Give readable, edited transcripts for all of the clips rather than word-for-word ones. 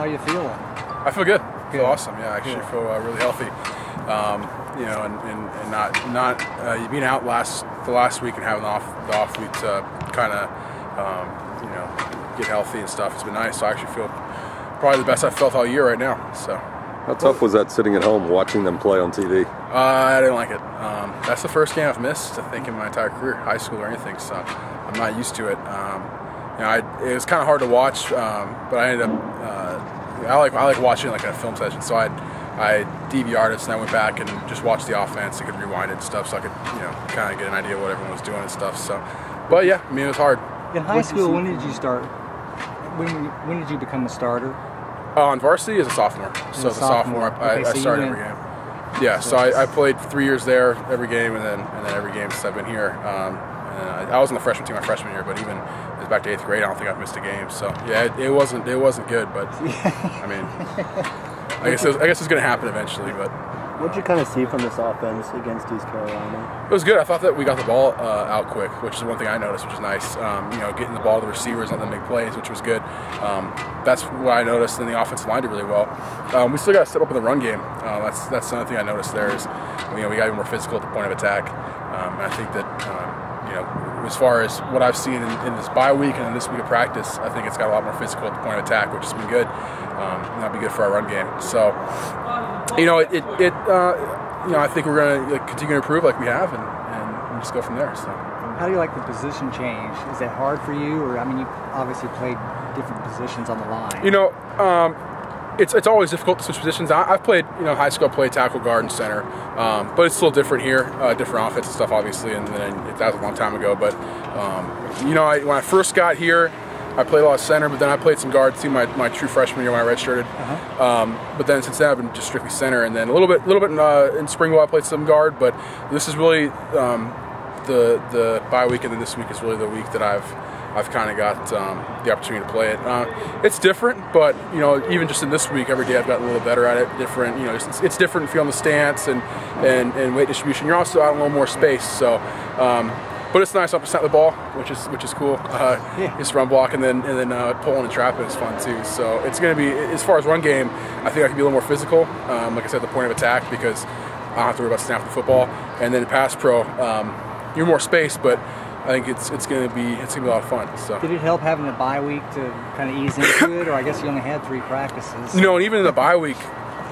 are you feeling? I feel good. I feel awesome. Yeah, I actually feel really healthy. You know, and not being out the last week and having the off week to kind of you know, get healthy and stuff. It's been nice. So I actually feel probably the best I've felt all year right now. So. How tough was that sitting at home watching them play on TV? I didn't like it. That's the first game I've missed, I think, in my entire career, high school or anything. So I'm not used to it. You know, it was kind of hard to watch, but I ended up. I like watching like a film session. So I DVR'd it, and I went back and just watched the offense. I could rewind it and stuff, so I could, you know, kind of get an idea of what everyone was doing and stuff. So, but yeah, I mean, it was hard. In high school, when did you start? When did you become a starter? On varsity as a sophomore. So as a sophomore, I started every game. Yeah, so I played 3 years there, every game, and then every game since I've been here. And I was on the freshman team my freshman year, but even it was back to 8th grade, I don't think I've missed a game. So yeah, it wasn't good, but I mean, I guess it's going to happen eventually. But what did you kind of see from this offense against East Carolina? It was good. I thought that we got the ball out quick, which is one thing I noticed, which is nice. You know, getting the ball to the receivers on the big plays, which was good. That's what I noticed. And the offensive line did really well. We still got to step up in the run game. That's another thing I noticed there is, you know, we got to be more physical at the point of attack. And I think that you know, as far as what I've seen in this bye week and in this week of practice, I think it's got a lot more physical at the point of attack, which has been good. And that'll be good for our run game. So, you know, you know, I think we're going to continue to improve like we have, and just go from there. So, how do you like the position change? Is that hard for you, or I mean, you obviously played different positions on the line. You know, it's always difficult to switch positions. I've played, you know, high school, I played tackle, guard, and center, but it's still different here, different offensive stuff, obviously, and that was a long time ago. But you know, when I first got here, I played a lot of center, but then I played some guard too my true freshman year when I redshirted. But then since then I've been just strictly center, and then a little bit in Springville I played some guard. But this is really the bye week, and then this week is really the week that I've kind of got the opportunity to play it. It's different, but you know, even just in this week, every day I've gotten a little better at it. Different, you know, it's different feeling the stance and weight distribution. You're also out in a little more space, so. But it's nice 100% the ball, which is cool. Just run block and then pulling and trapping is fun too. So it's going to be, as far as run game, I think I can be a little more physical. Like I said, the point of attack, because I don't have to worry about snapping the football. And then pass pro, you're more space, but I think it's going to be a lot of fun. So did it help having a bye week to kind of ease into it, or I guess you only had 3 practices? You know, and even in the bye week,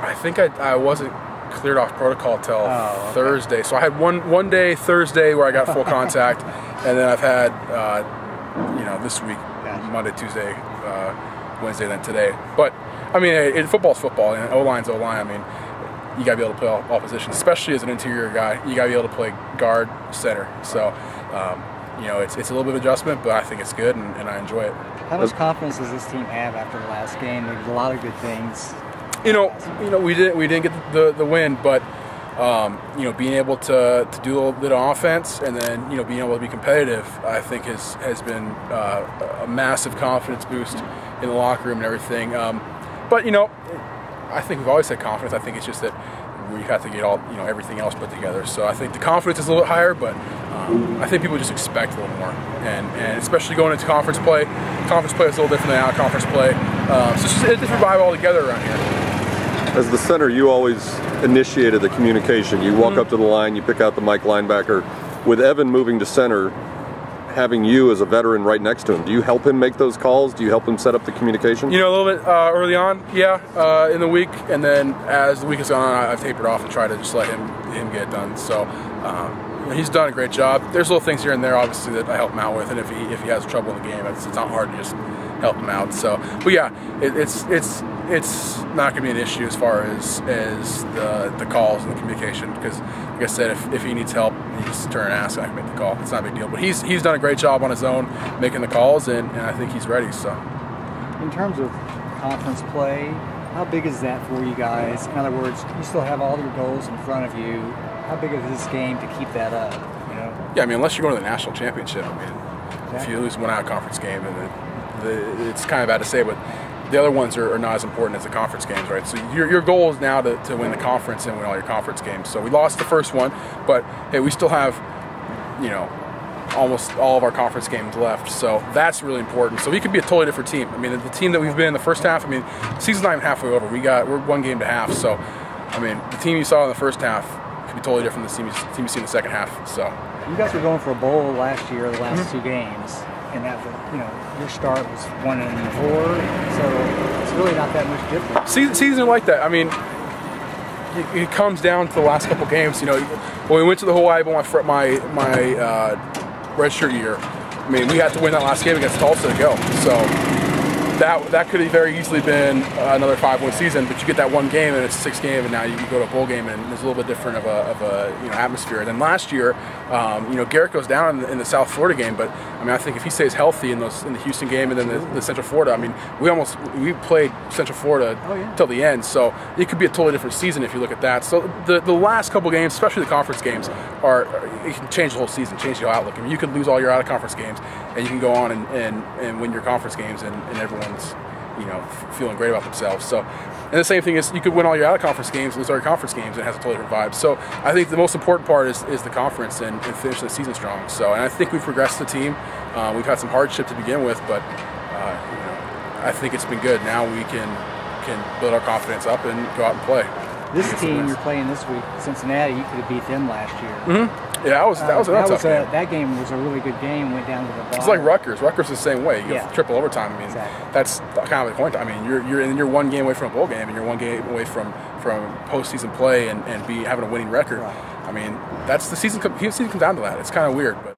I think I wasn't cleared off protocol till Thursday. So I had one day Thursday where I got full contact, and then I've had you know, this week Monday, Tuesday, Wednesday, then today. But I mean, football's football, and O-line's O-line. I mean, you gotta be able to play all positions, especially as an interior guy. You gotta be able to play guard, center. So you know, it's a little bit of adjustment, but I think it's good, and I enjoy it. How much confidence does this team have after the last game? There was a lot of good things. You know, we didn't get the win, but you know, being able to do a little bit of offense, and then, you know, being able to be competitive, I think has been a massive confidence boost in the locker room and everything. But you know, I think we've always had confidence. I think it's just that we have to get everything else put together. So I think the confidence is a little bit higher, but I think people just expect a little more, and especially going into conference play. Conference play is a little different than out-of-conference play. So it's just a different vibe altogether around here. As the center, you always initiated the communication. You walk up to the line, you pick out the Mike linebacker. With Evan moving to center, having you as a veteran right next to him, do you help him make those calls? Do you help him set up the communication? You know, a little bit early on, yeah, in the week, and then as the week has gone on, I've tapered off and tried to just let him get it done. So he's done a great job. There's little things here and there, obviously, that I help him out with, and if he has trouble in the game, it's not hard to just help him out. So, but yeah, it's not going to be an issue as far as the calls and the communication, because like I said, if he needs help, he just turn and ask, and I can make the call. It's not a big deal. But he's done a great job on his own making the calls, and I think he's ready. So, in terms of conference play, how big is that for you guys? In other words, you still have all your goals in front of you. How big is this game to keep that up? You know? Yeah, I mean, unless you're going to the national championship. I mean, if you lose one out-of-conference game, and it's kind of bad to say, but the other ones are not as important as the conference games, right? So your goal is now to win the conference and win all your conference games. So we lost the first one, but hey, we still have, you know, almost all of our conference games left. So that's really important. So we could be a totally different team. I mean, the team that we've been in the first half, I mean, the season's not even halfway over. We're 1 game to half. So, I mean, the team you saw in the first half could be totally different than the team you see in the second half. So you guys were going for a bowl last year, the last 2 games, and that your start was 1-4. So it's really not that much different. Seasons are like that. I mean, it comes down to the last couple games. You know, when we went to the Hawaii Bowl my redshirt year, I mean, we had to win that last game against Tulsa to go. So that could have very easily been another 5-win season, but you get that 1 game and it's a 6th game, and now you go to a bowl game and there's a little bit different of a atmosphere. And then last year, Garrett goes down in the South Florida game, but I mean, I think if he stays healthy in the Houston game and then the Central Florida, I mean, we played Central Florida till the end, so it could be a totally different season if you look at that. So the last couple games, especially the conference games, it can change the whole season, change your outlook. I mean, you could lose all your out-of-conference games, and you can go on and win your conference games, and everyone's feeling great about themselves. So, and the same thing is, you could win all your out-of-conference games, lose all your conference games, and it has a totally different vibe. So I think the most important part is the conference and finishing the season strong. So, and I think we've progressed the team. We've had some hardship to begin with, but I think it's been good. Now we can build our confidence up and go out and play. This team you're playing this week, Cincinnati, you could have beat them last year. Yeah, that was a tough game. That game was a really good game. Went down to the bottom. It's like Rutgers. Rutgers is the same way. You go triple overtime. I mean, that's kind of the point. I mean, you're 1 game away from a bowl game, and you're 1 game away from postseason play and having a winning record. Right. I mean, that's the season. Comes down to that. It's kind of weird, but.